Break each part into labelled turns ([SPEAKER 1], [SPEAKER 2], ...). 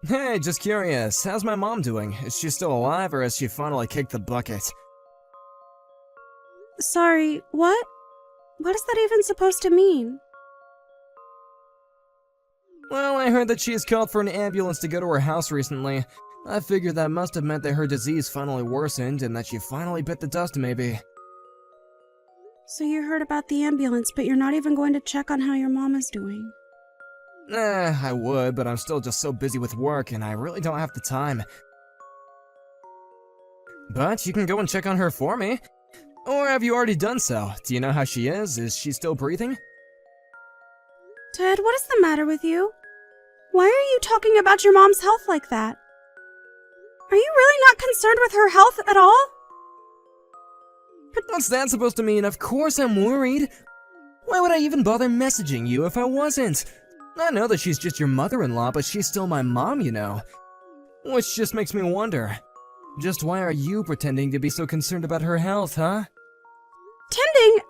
[SPEAKER 1] Hey, just curious, how's my mom doing? Is she still alive or has she finally kicked the bucket?
[SPEAKER 2] Sorry, what? What is that even supposed to mean?
[SPEAKER 1] Well, I heard that she has called for an ambulance to go to her house recently. I figured that must have meant that her disease finally worsened and that she finally bit the dust, maybe.
[SPEAKER 2] So you heard about the ambulance, but you're not even going to check on how your mom is doing.
[SPEAKER 1] I would, but I'm still just so busy with work and I really don't have the time. But you can go and check on her for me. Or have you already done so? Do you know how she is? Is she still breathing?
[SPEAKER 2] Ted, what is the matter with you? Why are you talking about your mom's health like that? Are you really not concerned with her health at all?
[SPEAKER 1] What's that supposed to mean? Of course I'm worried. Why would I even bother messaging you if I wasn't? I know that she's just your mother-in-law, but she's still my mom, you know. Which just makes me wonder. Just why are you pretending to be so concerned about her health, huh?
[SPEAKER 2] Pretending?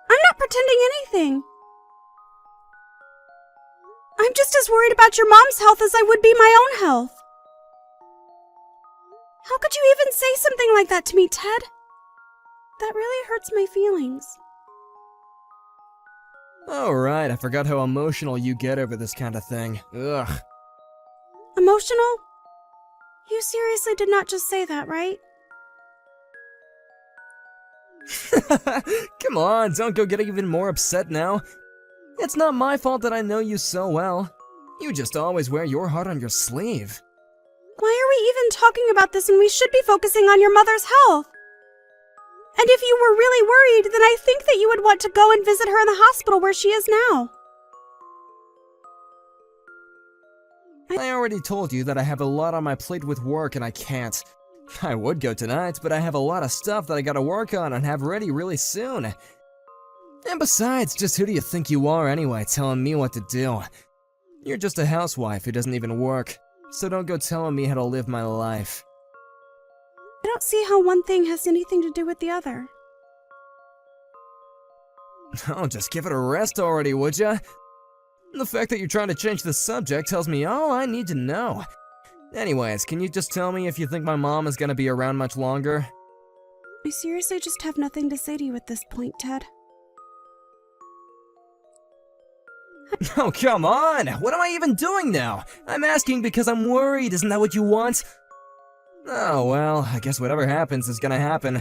[SPEAKER 2] I'm not pretending anything. I'm just as worried about your mom's health as I would be my own health. How could you even say something like that to me, Ted? That really hurts my feelings.
[SPEAKER 1] Oh right, I forgot how emotional you get over this kind of thing. Ugh.
[SPEAKER 2] Emotional? You seriously did not just say that, right?
[SPEAKER 1] Come on, don't go getting even more upset now. It's not my fault that I know you so well. You just always wear your heart on your sleeve.
[SPEAKER 2] Why are we even talking about this when we should be focusing on your mother's health? And if you were really worried, then I think that you would want to go and visit her in the hospital where she is now.
[SPEAKER 1] I already told you that I have a lot on my plate with work and I can't. I would go tonight, but I have a lot of stuff that I gotta work on and have ready really soon. And besides, just who do you think you are anyway, telling me what to do? You're just a housewife who doesn't even work, so don't go telling me how to live my life.
[SPEAKER 2] I don't see how one thing has anything to do with the other.
[SPEAKER 1] Oh, just give it a rest already, would ya? The fact that you're trying to change the subject tells me all I need to know. Anyways, can you just tell me if you think my mom is gonna be around much longer?
[SPEAKER 2] I seriously just have nothing to say to you at this point, Ted.
[SPEAKER 1] Oh, come on! What am I even doing now? I'm asking because I'm worried, isn't that what you want? Oh, well, I guess whatever happens is gonna happen.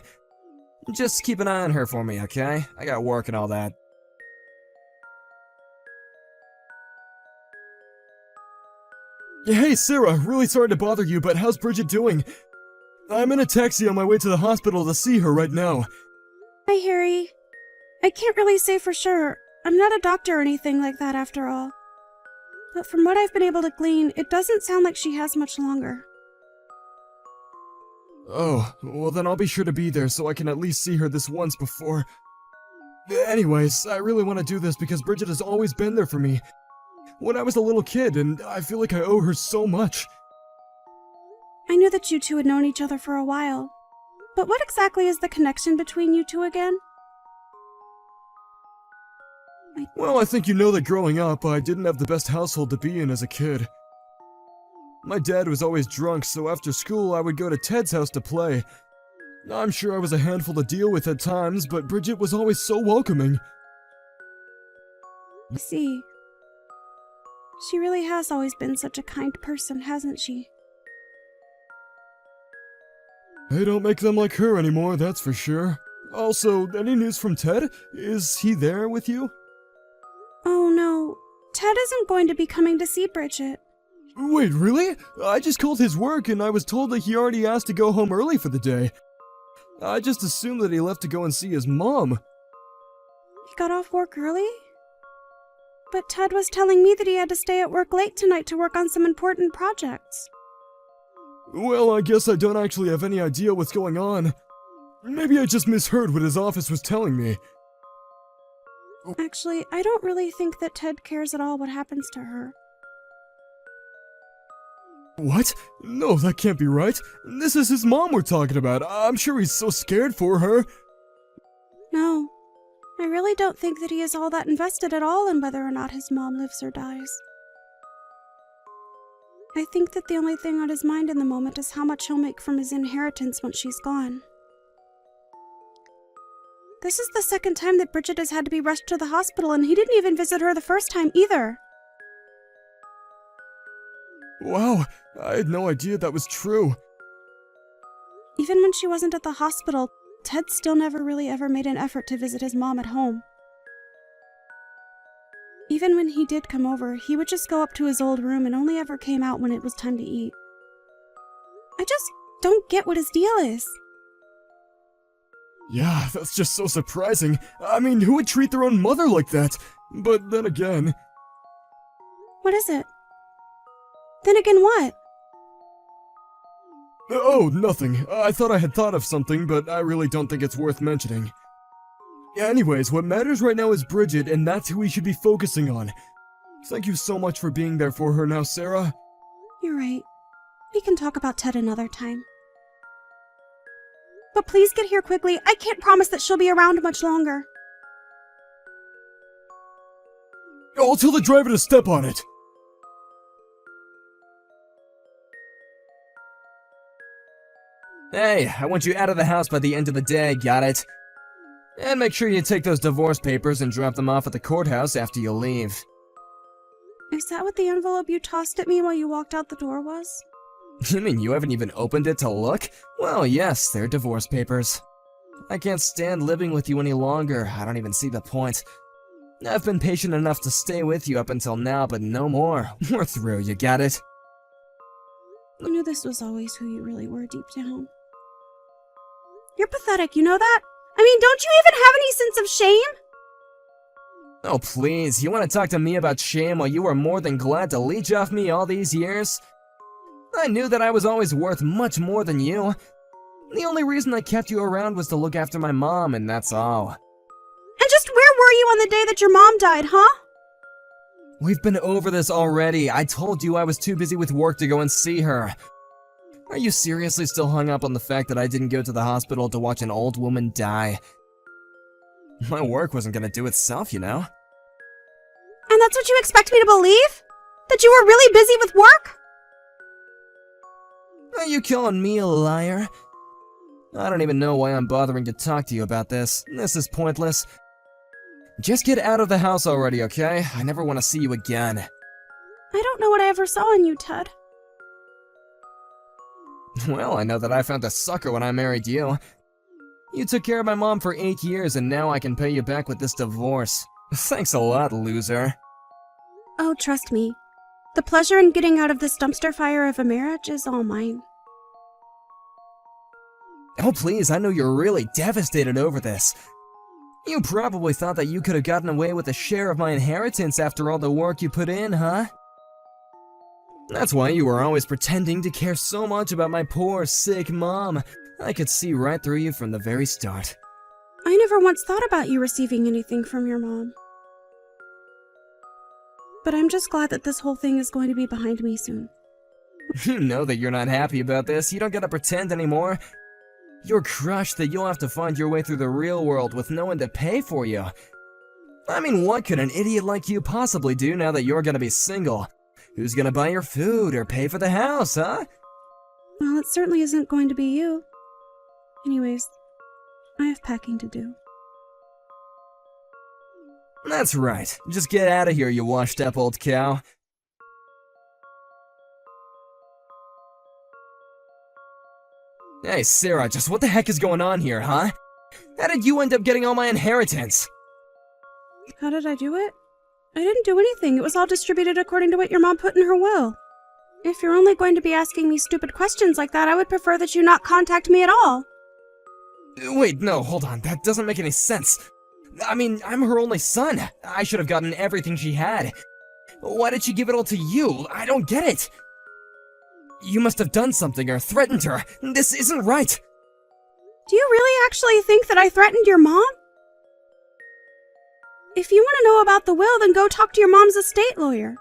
[SPEAKER 1] Just keep an eye on her for me, okay? I got work and all that. Hey, Sarah, really sorry to bother you, but how's Bridget doing? I'm in a taxi on my way to the hospital to see her right now.
[SPEAKER 2] Hi, Harry. I can't really say for sure. I'm not a doctor or anything like that after all. But from what I've been able to glean, it doesn't sound like she has much longer.
[SPEAKER 1] Oh, well then I'll be sure to be there so I can at least see her this once before. Anyways, I really want to do this because Bridget has always been there for me. When I was a little kid, and I feel like I owe her so much.
[SPEAKER 2] I knew that you two had known each other for a while. But what exactly is the connection between you two again?
[SPEAKER 1] Well, I think you know that growing up, I didn't have the best household to be in as a kid. My dad was always drunk, so after school I would go to Ted's house to play. I'm sure I was a handful to deal with at times, but Bridget was always so welcoming.
[SPEAKER 2] I see. She really has always been such a kind person, hasn't she?
[SPEAKER 1] They don't make them like her anymore, that's for sure. Also, any news from Ted? Is he there with you?
[SPEAKER 2] Oh no, Ted isn't going to be coming to see Bridget.
[SPEAKER 1] Wait, really? I just called his work and I was told that he already asked to go home early for the day. I just assumed that he left to go and see his mom.
[SPEAKER 2] He got off work early? But Ted was telling me that he had to stay at work late tonight to work on some important projects.
[SPEAKER 1] Well, I guess I don't actually have any idea what's going on. Maybe I just misheard what his office was telling me.
[SPEAKER 2] Actually, I don't really think that Ted cares at all what happens to her.
[SPEAKER 1] What? No, that can't be right. This is his mom we're talking about. I'm sure he's so scared for her.
[SPEAKER 2] No, I really don't think that he is all that invested at all in whether or not his mom lives or dies. I think that the only thing on his mind in the moment is how much he'll make from his inheritance once she's gone. This is the second time that Bridget has had to be rushed to the hospital, and he didn't even visit her the first time either.
[SPEAKER 1] Wow, I had no idea that was true.
[SPEAKER 2] Even when she wasn't at the hospital, Ted still never really ever made an effort to visit his mom at home. Even when he did come over, he would just go up to his old room and only ever came out when it was time to eat. I just don't get what his deal is.
[SPEAKER 1] Yeah, that's just so surprising. I mean, who would treat their own mother like that? But then again...
[SPEAKER 2] What is it? Then again what?
[SPEAKER 1] Oh, nothing. I thought I had thought of something, but I really don't think it's worth mentioning. Anyways, what matters right now is Bridget, and that's who we should be focusing on. Thank you so much for being there for her now, Sarah.
[SPEAKER 2] You're right. We can talk about Ted another time. But please get here quickly. I can't promise that she'll be around much longer.
[SPEAKER 1] I'll tell the driver to step on it. Hey, I want you out of the house by the end of the day, got it? And make sure you take those divorce papers and drop them off at the courthouse after you leave.
[SPEAKER 2] Is that what the envelope you tossed at me while you walked out the door was?
[SPEAKER 1] You mean you haven't even opened it to look? Well, yes, they're divorce papers. I can't stand living with you any longer. I don't even see the point. I've been patient enough to stay with you up until now, but no more. We're through, you got it?
[SPEAKER 2] I knew this was always who you really were deep down. You're pathetic, you know that? I mean, don't you even have any sense of shame?
[SPEAKER 1] Oh, please, you want to talk to me about shame while you were more than glad to leech off me all these years? I knew that I was always worth much more than you. The only reason I kept you around was to look after my mom, and that's all.
[SPEAKER 2] And just where were you on the day that your mom died, huh?
[SPEAKER 1] We've been over this already. I told you I was too busy with work to go and see her. Are you seriously still hung up on the fact that I didn't go to the hospital to watch an old woman die? My work wasn't gonna do itself, you know?
[SPEAKER 2] And that's what you expect me to believe? That you were really busy with work?
[SPEAKER 1] Are you calling me a liar? I don't even know why I'm bothering to talk to you about this. This is pointless. Just get out of the house already, okay? I never want to see you again.
[SPEAKER 2] I don't know what I ever saw in you, Ted.
[SPEAKER 1] Well, I know that I found a sucker when I married you. You took care of my mom for 8 years, and now I can pay you back with this divorce. Thanks a lot, loser.
[SPEAKER 2] Oh, trust me. The pleasure in getting out of this dumpster fire of a marriage is all mine.
[SPEAKER 1] Oh, please, I know you're really devastated over this. You probably thought that you could have gotten away with a share of my inheritance after all the work you put in, huh? That's why you were always pretending to care so much about my poor, sick mom. I could see right through you from the very start.
[SPEAKER 2] I never once thought about you receiving anything from your mom. But I'm just glad that this whole thing is going to be behind me soon.
[SPEAKER 1] You know that you're not happy about this. You don't gotta pretend anymore. You're crushed that you'll have to find your way through the real world with no one to pay for you. I mean, what could an idiot like you possibly do now that you're gonna be single? Who's gonna buy your food or pay for the house, huh?
[SPEAKER 2] Well, it certainly isn't going to be you. Anyways, I have packing to do.
[SPEAKER 1] That's right. Just get out of here, you washed-up old cow. Hey, Sarah, just what the heck is going on here, huh? How did you end up getting all my inheritance?
[SPEAKER 2] How did I do it? I didn't do anything. It was all distributed according to what your mom put in her will. If you're only going to be asking me stupid questions like that, I would prefer that you not contact me at all.
[SPEAKER 1] Wait, no, hold on. That doesn't make any sense. I mean, I'm her only son. I should have gotten everything she had. Why did she give it all to you? I don't get it. You must have done something or threatened her. This isn't right.
[SPEAKER 2] Do you really actually think that I threatened your mom? If you want to know about the will, then go talk to your mom's estate lawyer.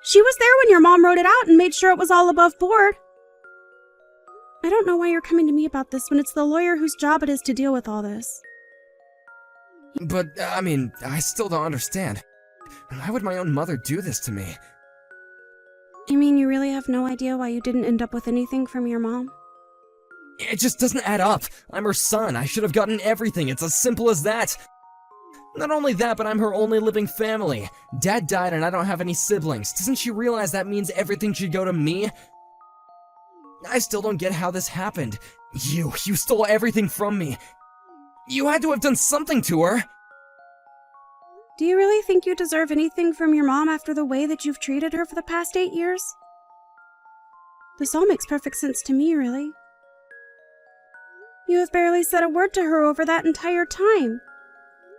[SPEAKER 2] She was there when your mom wrote it out and made sure it was all above board. I don't know why you're coming to me about this when it's the lawyer whose job it is to deal with all this.
[SPEAKER 1] But, I mean, I still don't understand. Why would my own mother do this to me?
[SPEAKER 2] You mean you really have no idea why you didn't end up with anything from your mom?
[SPEAKER 1] It just doesn't add up. I'm her son. I should have gotten everything. It's as simple as that. Not only that, but I'm her only living family. Dad died and I don't have any siblings. Doesn't she realize that means everything should go to me? I still don't get how this happened. You stole everything from me. You had to have done something to her.
[SPEAKER 2] Do you really think you deserve anything from your mom after the way that you've treated her for the past 8 years? This all makes perfect sense to me, really. You have barely said a word to her over that entire time.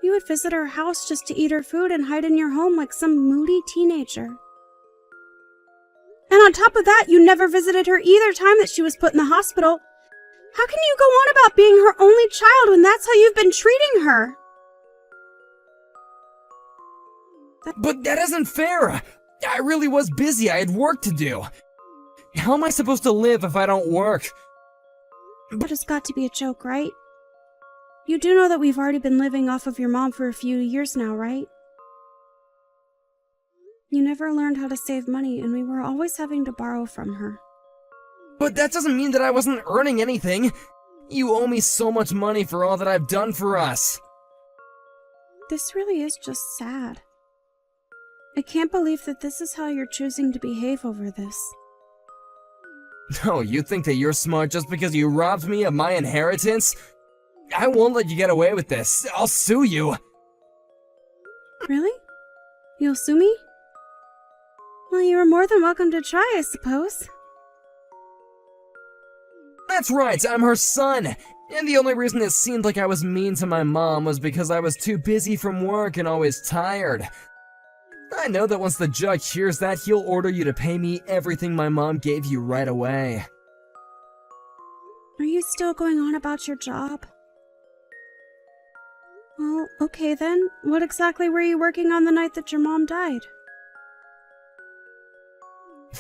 [SPEAKER 2] You would visit her house just to eat her food and hide in your home like some moody teenager. And on top of that, you never visited her either time that she was put in the hospital. How can you go on about being her only child when that's how you've been treating her?
[SPEAKER 1] But that isn't fair. I really was busy. I had work to do. How am I supposed to live if I don't work?
[SPEAKER 2] That has got to be a joke, right? You do know that we've already been living off of your mom for a few years now, right? You never learned how to save money, and we were always having to borrow from her.
[SPEAKER 1] But that doesn't mean that I wasn't earning anything. You owe me so much money for all that I've done for us.
[SPEAKER 2] This really is just sad. I can't believe that this is how you're choosing to behave over this.
[SPEAKER 1] No, you think that you're smart just because you robbed me of my inheritance? I won't let you get away with this. I'll sue you.
[SPEAKER 2] Really? You'll sue me? Well, you are more than welcome to try, I suppose.
[SPEAKER 1] That's right, I'm her son. And the only reason it seemed like I was mean to my mom was because I was too busy from work and always tired. I know that once the judge hears that, he'll order you to pay me everything my mom gave you right away.
[SPEAKER 2] Are you still going on about your job? Well, okay then. What exactly were you working on the night that your mom died?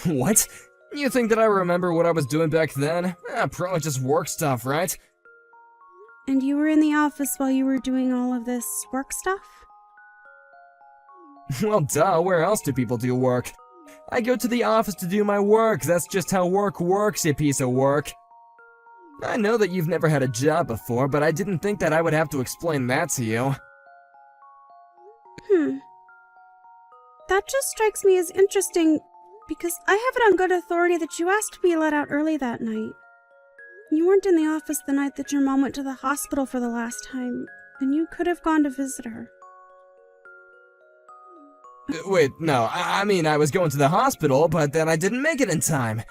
[SPEAKER 1] What? You think that I remember what I was doing back then? Probably just work stuff, right?
[SPEAKER 2] And you were in the office while you were doing all of this work stuff?
[SPEAKER 1] Well, duh, where else do people do work? I go to the office to do my work. That's just how work works, you piece of work. I know that you've never had a job before, but I didn't think that I would have to explain that to you.
[SPEAKER 2] That just strikes me as interesting, because I have it on good authority that you asked to be let out early that night. You weren't in the office the night that your mom went to the hospital for the last time, and you could have gone to visit her.
[SPEAKER 1] Wait, no, I mean I was going to the hospital, but then I didn't make it in time.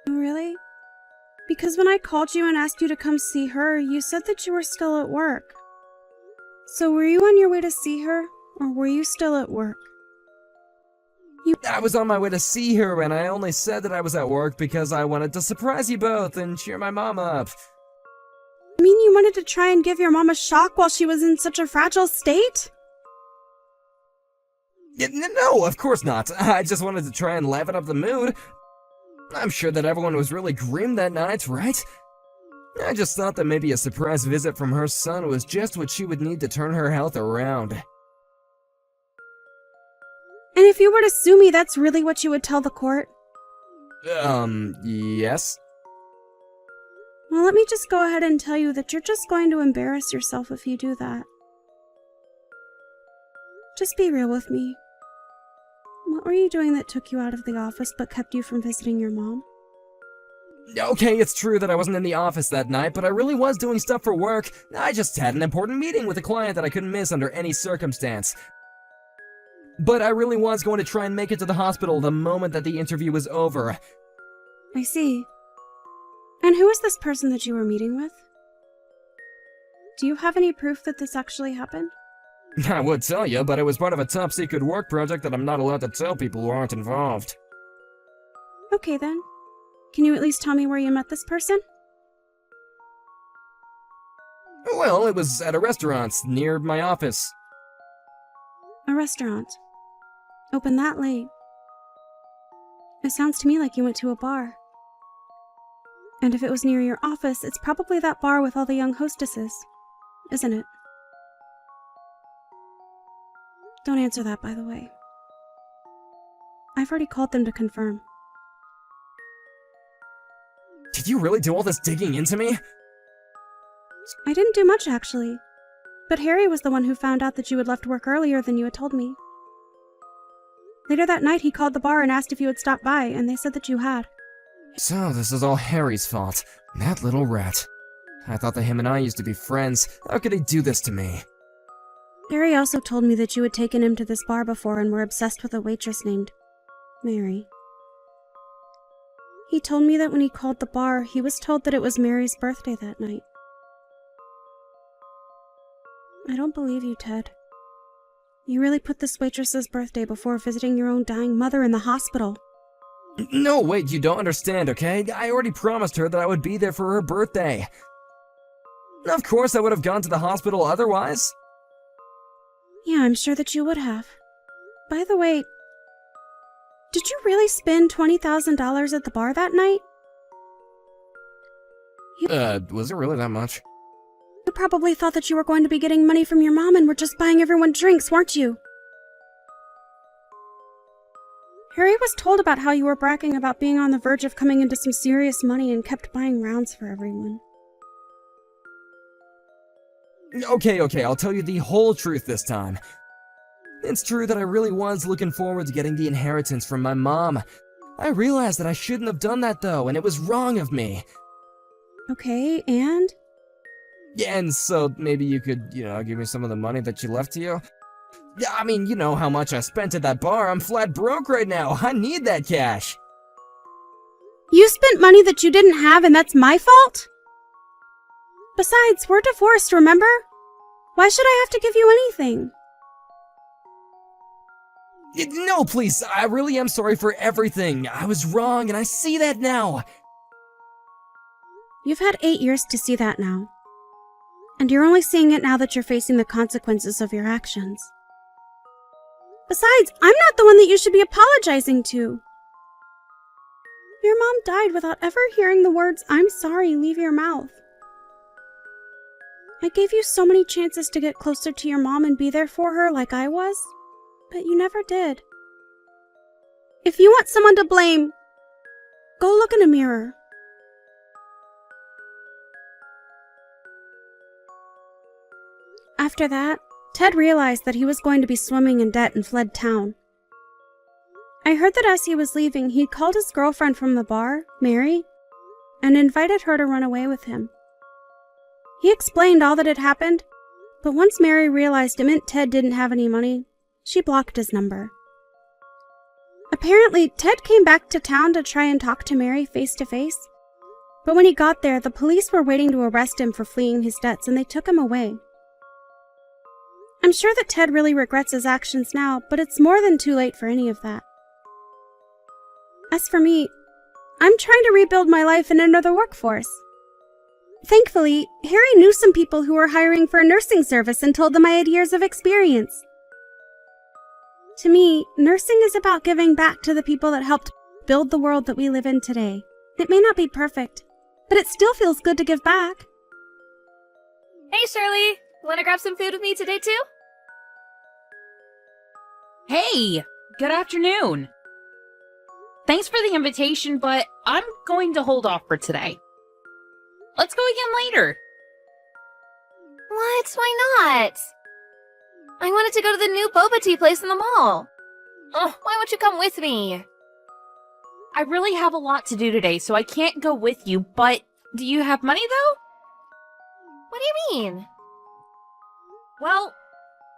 [SPEAKER 2] Really? Because when I called you and asked you to come see her, you said that you were still at work. So were you on your way to see her, or were you still at work?
[SPEAKER 1] I was on my way to see her, and I only said that I was at work because I wanted to surprise you both and cheer my mom up.
[SPEAKER 2] You mean you wanted to try and give your mom a shock while she was in such a fragile state?
[SPEAKER 1] No, of course not. I just wanted to try and liven up the mood. I'm sure that everyone was really grim that night, right? I just thought that maybe a surprise visit from her son was just what she would need to turn her health around.
[SPEAKER 2] And if you were to sue me, that's really what you would tell the court?
[SPEAKER 1] Yes?
[SPEAKER 2] Well, let me just go ahead and tell you that you're just going to embarrass yourself if you do that. Just be real with me. What were you doing that took you out of the office but kept you from visiting your mom?
[SPEAKER 1] Okay, it's true that I wasn't in the office that night, but I really was doing stuff for work. I just had an important meeting with a client that I couldn't miss under any circumstance. But I really was going to try and make it to the hospital the moment that the interview was over.
[SPEAKER 2] I see. And who is this person that you were meeting with? Do you have any proof that this actually happened?
[SPEAKER 1] I would tell you, but it was part of a top-secret work project that I'm not allowed to tell people who aren't involved.
[SPEAKER 2] Okay then. Can you at least tell me where you met this person?
[SPEAKER 1] Well, it was at a restaurant near my office.
[SPEAKER 2] A restaurant. Open that late. It sounds to me like you went to a bar. And if it was near your office, it's probably that bar with all the young hostesses, isn't it? Don't answer that, by the way. I I've already called them to confirm.
[SPEAKER 1] Did you really do all this digging into me?
[SPEAKER 2] I didn't do much, actually. But Harry was the one who found out that you had left work earlier than you had told me. Later that night, he called the bar and asked if you had stopped by, and they said that you had.
[SPEAKER 1] So this is all Harry's fault. That little rat. I thought that him and I used to be friends. How could he do this to me?
[SPEAKER 2] Harry also told me that you had taken him to this bar before and were obsessed with a waitress named Mary. He told me that when he called the bar, he was told that it was Mary's birthday that night. I don't believe you, Ted. You really put this waitress's birthday before visiting your own dying mother in the hospital.
[SPEAKER 1] No, wait, you don't understand, okay? I already promised her that I would be there for her birthday. Of course I would have gone to the hospital otherwise.
[SPEAKER 2] Yeah, I'm sure that you would have. By the way, did you really spend $20,000 at the bar that night?
[SPEAKER 1] Was it really that much?
[SPEAKER 2] You probably thought that you were going to be getting money from your mom and were just buying everyone drinks, weren't you? Harry was told about how you were bragging about being on the verge of coming into some serious money and kept buying rounds for everyone.
[SPEAKER 1] Okay, I'll tell you the whole truth this time. It's true that I really was looking forward to getting the inheritance from my mom. I realized that I shouldn't have done that though, and it was wrong of me.
[SPEAKER 2] Okay, and?
[SPEAKER 1] Yeah, and so maybe you could, give me some of the money that you left to you? Yeah, I mean, you know how much I spent at that bar. I'm flat broke right now. I need that cash.
[SPEAKER 2] You spent money that you didn't have and that's my fault? Besides, we're divorced, remember? Why should I have to give you anything?
[SPEAKER 1] No, please, I really am sorry for everything. I was wrong, and I see that now.
[SPEAKER 2] You've had 8 years to see that now. And you're only seeing it now that you're facing the consequences of your actions. Besides, I'm not the one that you should be apologizing to. Your mom died without ever hearing the words, "I'm sorry," leave your mouth. I gave you so many chances to get closer to your mom and be there for her like I was, but you never did. If you want someone to blame, go look in a mirror. After that, Ted realized that he was going to be swimming in debt and fled town. I heard that as he was leaving, he'd called his girlfriend from the bar, Mary, and invited her to run away with him. He explained all that had happened, but once Mary realized it meant Ted didn't have any money, she blocked his number. Apparently, Ted came back to town to try and talk to Mary face to face, but when he got there, the police were waiting to arrest him for fleeing his debts and they took him away. I'm sure that Ted really regrets his actions now, but it's more than too late for any of that. As for me, I'm trying to rebuild my life and enter the workforce. Thankfully, Harry knew some people who were hiring for a nursing service and told them I had years of experience. To me, nursing is about giving back to the people that helped build the world that we live in today. It may not be perfect, but it still feels good to give back.
[SPEAKER 3] Hey, Shirley! Wanna grab some food with me today, too?
[SPEAKER 4] Hey! Good afternoon! Thanks for the invitation, but I'm going to hold off for today. Let's go again later.
[SPEAKER 3] What? Why not? I wanted to go to the new boba tea place in the mall. Oh, why won't you come with me?
[SPEAKER 4] I really have a lot to do today, so I can't go with you, but do you have money, though?
[SPEAKER 3] What do you mean?
[SPEAKER 4] Well,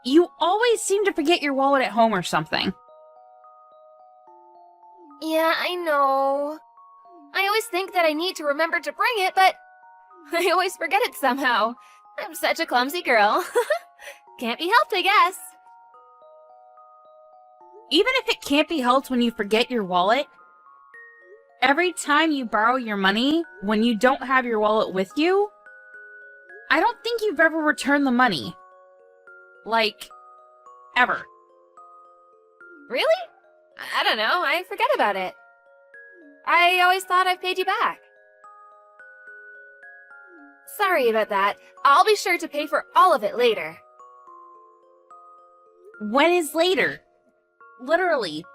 [SPEAKER 4] you always seem to forget your wallet at home or something.
[SPEAKER 3] Yeah, I know. I always think that I need to remember to bring it, but I always forget it somehow. I'm such a clumsy girl. Can't be helped, I guess.
[SPEAKER 4] Even if it can't be helped when you forget your wallet, every time you borrow your money when you don't have your wallet with you, I don't think you've ever returned the money. Like, ever.
[SPEAKER 3] Really? I don't know, I forget about it. I always thought I paid you back. Sorry about that. I'll be sure to pay for all of it later.
[SPEAKER 4] When is later? Literally,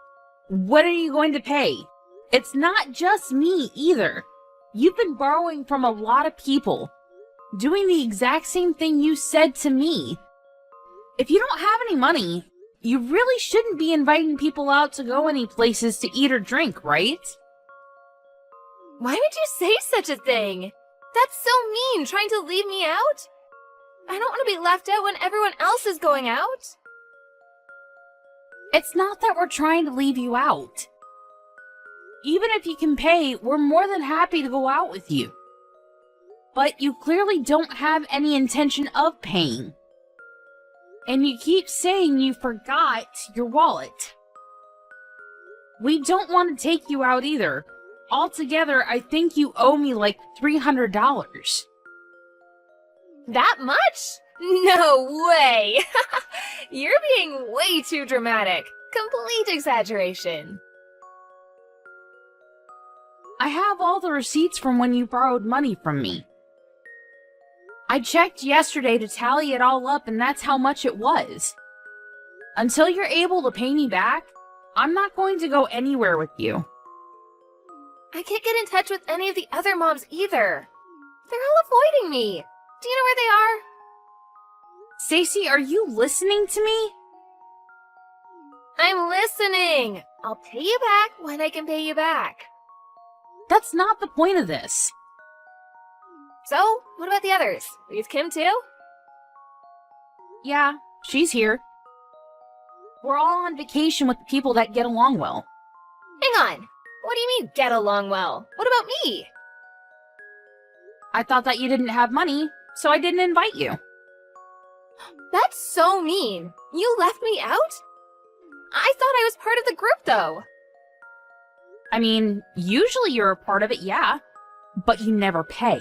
[SPEAKER 4] What are you going to pay? It's not just me either. You've been borrowing from a lot of people, doing the exact same thing you said to me. If you don't have any money, you really shouldn't be inviting people out to go any places to eat or drink, right?
[SPEAKER 3] Why would you say such a thing? That's so mean, trying to leave me out. I don't want to be left out when everyone else is going out.
[SPEAKER 4] It's not that we're trying to leave you out. Even if you can pay, we're more than happy to go out with you. But you clearly don't have any intention of paying. And you keep saying you forgot your wallet. We don't want to take you out either. Altogether, I think you owe me like $300.
[SPEAKER 3] That much? No way! You're being way too dramatic. Complete exaggeration.
[SPEAKER 4] I have all the receipts from when you borrowed money from me. I checked yesterday to tally it all up, and that's how much it was. Until you're able to pay me back, I'm not going to go anywhere with you.
[SPEAKER 3] I can't get in touch with any of the other moms either. They're all avoiding me. Do you know where they are?
[SPEAKER 4] Stacy, are you listening to me?
[SPEAKER 3] I'm listening. I'll pay you back when I can pay you back.
[SPEAKER 4] That's not the point of this.
[SPEAKER 3] So, what about the others? Is Kim too?
[SPEAKER 4] Yeah, she's here. We're all on vacation with the people that get along well.
[SPEAKER 3] Hang on. What do you mean, get along well? What about me?
[SPEAKER 4] I thought that you didn't have money, so I didn't invite you.
[SPEAKER 3] That's so mean. You left me out? I thought I was part of the group, though.
[SPEAKER 4] I mean, usually you're a part of it, yeah, but you never pay.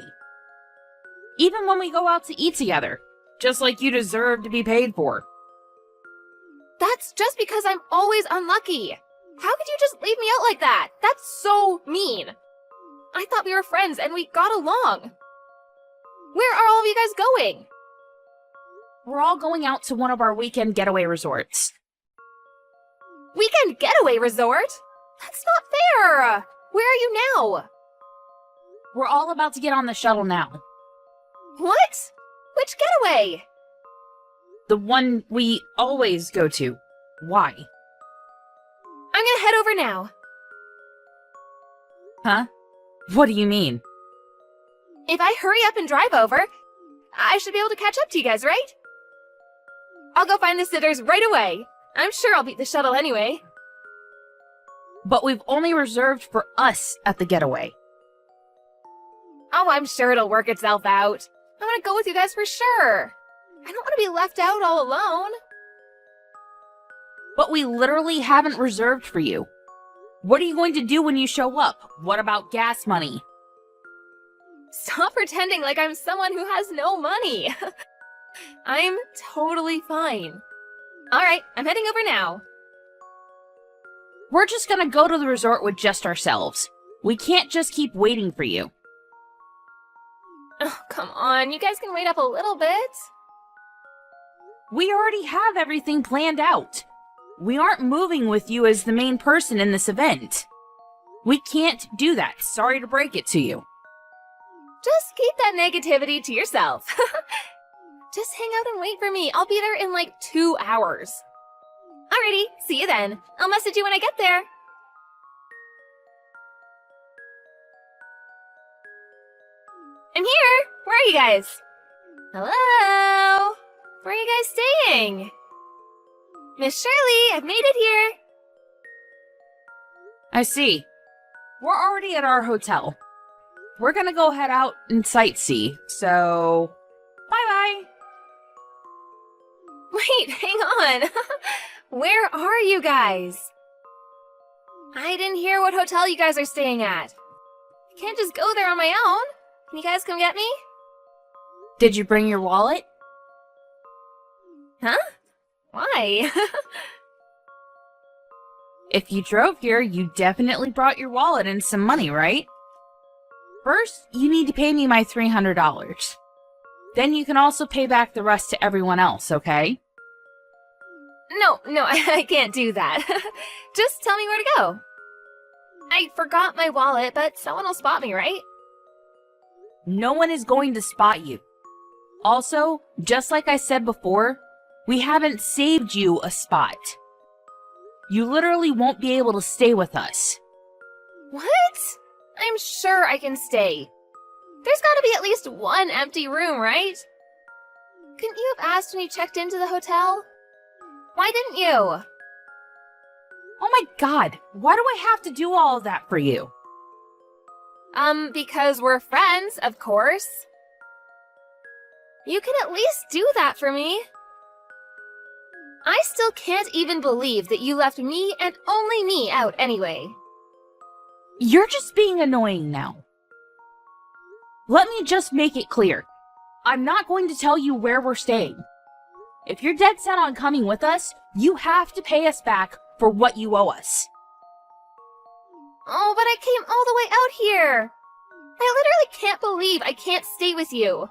[SPEAKER 4] Even when we go out to eat together, just like you deserve to be paid for.
[SPEAKER 3] That's just because I'm always unlucky. How could you just leave me out like that? That's so mean. I thought we were friends and we got along. Where are all of you guys going?
[SPEAKER 4] We're all going out to one of our weekend getaway resorts.
[SPEAKER 3] Weekend getaway resort? That's not fair. Where are you now?
[SPEAKER 4] We're all about to get on the shuttle now.
[SPEAKER 3] What? Which getaway?
[SPEAKER 4] The one we always go to. Why?
[SPEAKER 3] I'm gonna head over now.
[SPEAKER 4] Huh? What do you mean?
[SPEAKER 3] If I hurry up and drive over, I should be able to catch up to you guys, right? I'll go find the sitters right away. I'm sure I'll beat the shuttle anyway.
[SPEAKER 4] But we've only reserved for us at the getaway.
[SPEAKER 3] Oh, I'm sure it'll work itself out. I want to go with you guys for sure. I don't want to be left out all alone.
[SPEAKER 4] But we literally haven't reserved for you. What are you going to do when you show up? What about gas money?
[SPEAKER 3] Stop pretending like I'm someone who has no money. I'm totally fine. All right, I'm heading over now.
[SPEAKER 4] We're just gonna go to the resort with just ourselves. We can't just keep waiting for you.
[SPEAKER 3] Oh, come on. You guys can wait up a little bit.
[SPEAKER 4] We already have everything planned out. We aren't moving with you as the main person in this event. We can't do that. Sorry to break it to you.
[SPEAKER 3] Just keep that negativity to yourself. Just hang out and wait for me. I'll be there in like 2 hours. Alrighty, see you then. I'll message you when I get there. I'm here! Where are you guys? Hello? Where are you guys staying? Miss Shirley, I've made it here.
[SPEAKER 4] I see. We're already at our hotel. We're gonna go head out and sightsee, so... Bye-bye!
[SPEAKER 3] Wait, hang on. Where are you guys? I didn't hear what hotel you guys are staying at. I can't just go there on my own. Can you guys come get me?
[SPEAKER 4] Did you bring your wallet?
[SPEAKER 3] Huh? Why?
[SPEAKER 4] If you drove here, you definitely brought your wallet and some money, right? First, you need to pay me my $300. Then you can also pay back the rest to everyone else, okay?
[SPEAKER 3] No, I can't do that. Just tell me where to go. I forgot my wallet, but someone will spot me, right?
[SPEAKER 4] No one is going to spot you. Also, just like I said before, we haven't saved you a spot. You literally won't be able to stay with us.
[SPEAKER 3] What? I'm sure I can stay. There's gotta be at least one empty room, right? Couldn't you have asked when you checked into the hotel? Why didn't you?
[SPEAKER 4] Oh my god, why do I have to do all of that for you?
[SPEAKER 3] Because we're friends, of course. You can at least do that for me. I still can't even believe that you left me and only me out anyway.
[SPEAKER 4] You're just being annoying now. Let me just make it clear. I'm not going to tell you where we're staying. If you're dead set on coming with us, you have to pay us back for what you owe us.
[SPEAKER 3] Oh, but I came all the way out here. I literally can't believe I can't stay with you.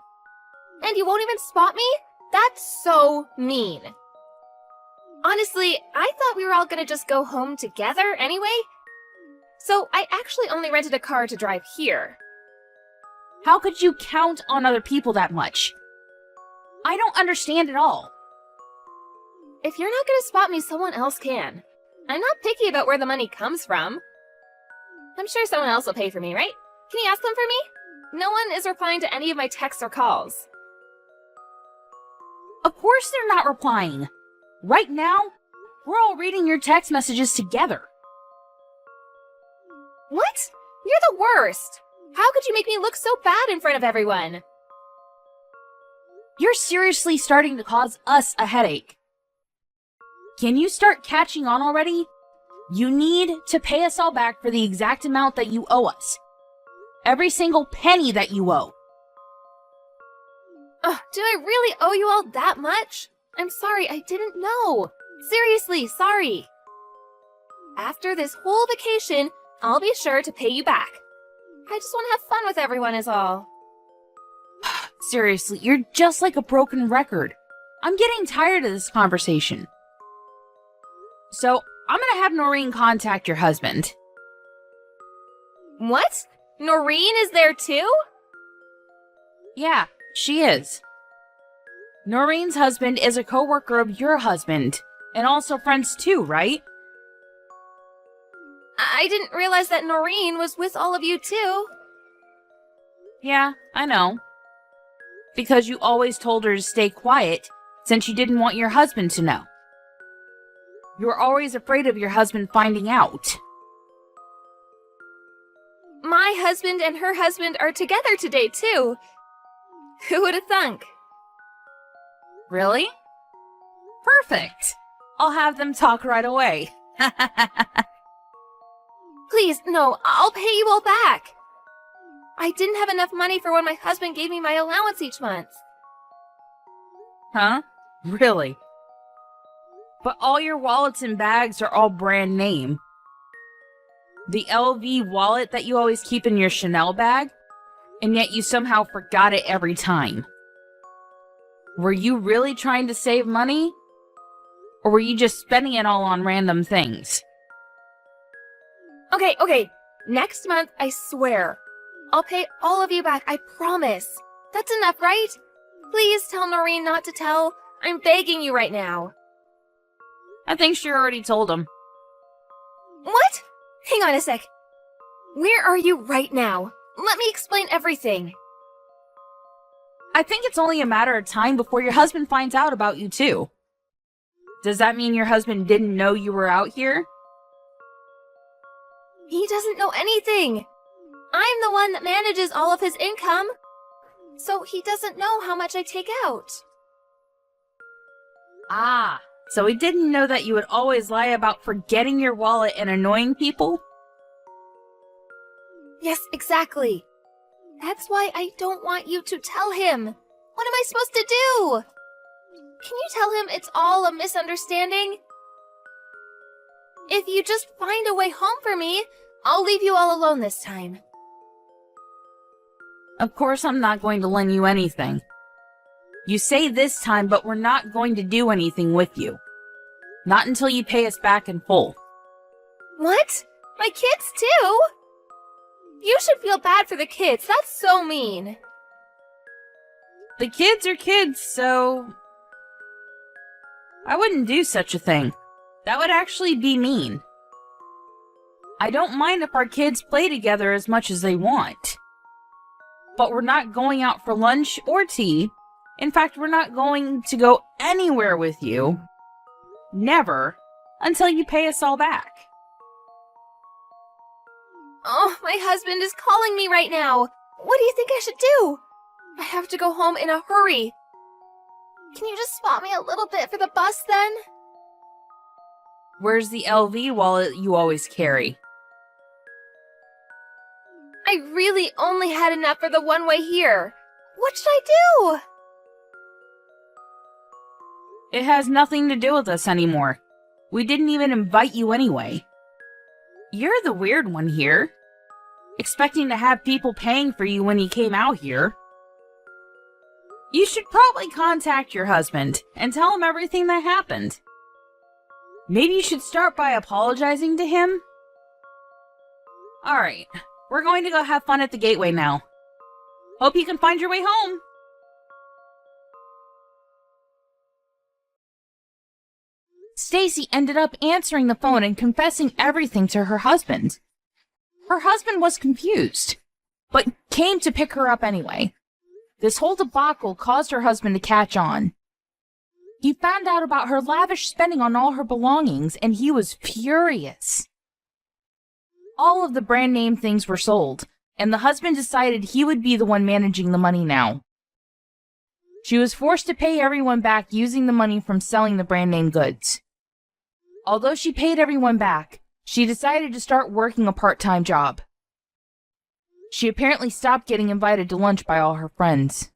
[SPEAKER 3] And you won't even spot me? That's so mean. Honestly, I thought we were all gonna just go home together anyway. So I actually only rented a car to drive here.
[SPEAKER 4] How could you count on other people that much? I don't understand at all.
[SPEAKER 3] If you're not gonna spot me, someone else can. I'm not picky about where the money comes from. I'm sure someone else will pay for me, right? Can you ask them for me? No one is replying to any of my texts or calls.
[SPEAKER 4] Of course they're not replying. Right now, we're all reading your text messages together.
[SPEAKER 3] What? You're the worst! How could you make me look so bad in front of everyone?
[SPEAKER 4] You're seriously starting to cause us a headache. Can you start catching on already? You need to pay us all back for the exact amount that you owe us. Every single penny that you owe.
[SPEAKER 3] Ugh, do I really owe you all that much? I'm sorry, I didn't know. Seriously, sorry. After this whole vacation, I'll be sure to pay you back. I just want to have fun with everyone is all.
[SPEAKER 4] Seriously, you're just like a broken record. I'm getting tired of this conversation. So, I'm gonna have Noreen contact your husband.
[SPEAKER 3] What? Noreen is there too?
[SPEAKER 4] Yeah, she is. Noreen's husband is a coworker of your husband, and also friends too, right?
[SPEAKER 3] I didn't realize that Noreen was with all of you too.
[SPEAKER 4] Yeah, I know. Because you always told her to stay quiet, since you didn't want your husband to know. You were always afraid of your husband finding out.
[SPEAKER 3] My husband and her husband are together today too. Who would have thunk?
[SPEAKER 4] Really? Perfect. I'll have them talk right away.
[SPEAKER 3] Please, no, I'll pay you all back. I didn't have enough money for when my husband gave me my allowance each month.
[SPEAKER 4] Huh? Really? But all your wallets and bags are all brand name. The LV wallet that you always keep in your Chanel bag, and yet you somehow forgot it every time. Were you really trying to save money? Or were you just spending it all on random things?
[SPEAKER 3] Okay. Next month, I swear. I'll pay all of you back, I promise. That's enough, right? Please tell Noreen not to tell. I'm begging you right now.
[SPEAKER 4] I think she already told him.
[SPEAKER 3] What? Hang on a sec. Where are you right now? Let me explain everything.
[SPEAKER 4] I think it's only a matter of time before your husband finds out about you too. Does that mean your husband didn't know you were out here?
[SPEAKER 3] He doesn't know anything. I'm the one that manages all of his income. So he doesn't know how much I take out.
[SPEAKER 4] Ah, so he didn't know that you would always lie about forgetting your wallet and annoying people?
[SPEAKER 3] Yes, exactly. That's why I don't want you to tell him. What am I supposed to do? Can you tell him it's all a misunderstanding? If you just find a way home for me, I'll leave you all alone this time.
[SPEAKER 4] Of course I'm not going to lend you anything. You say this time, but we're not going to do anything with you. Not until you pay us back in full.
[SPEAKER 3] What? My kids too? You should feel bad for the kids. That's so mean.
[SPEAKER 4] The kids are kids, so... I wouldn't do such a thing. That would actually be mean. I don't mind if our kids play together as much as they want. But we're not going out for lunch or tea. In fact, we're not going to go anywhere with you. Never. Until you pay us all back.
[SPEAKER 3] Oh, my husband is calling me right now. What do you think I should do? I have to go home in a hurry. Can you just spot me a little bit for the bus then?
[SPEAKER 4] Where's the LV wallet you always carry?
[SPEAKER 3] I really only had enough for the one-way here. What should I do?
[SPEAKER 4] It has nothing to do with us anymore. We didn't even invite you anyway. You're the weird one here. Expecting to have people paying for you when you came out here. You should probably contact your husband and tell him everything that happened. Maybe you should start by apologizing to him? Alright, we're going to go have fun at the Gateway now. Hope you can find your way home. Stacy ended up answering the phone and confessing everything to her husband. Her husband was confused, but came to pick her up anyway. This whole debacle caused her husband to catch on. He found out about her lavish spending on all her belongings, and he was furious. All of the brand name things were sold, and the husband decided he would be the one managing the money now. She was forced to pay everyone back using the money from selling the brand name goods. Although she paid everyone back, she decided to start working a part-time job. She apparently stopped getting invited to lunch by all her friends.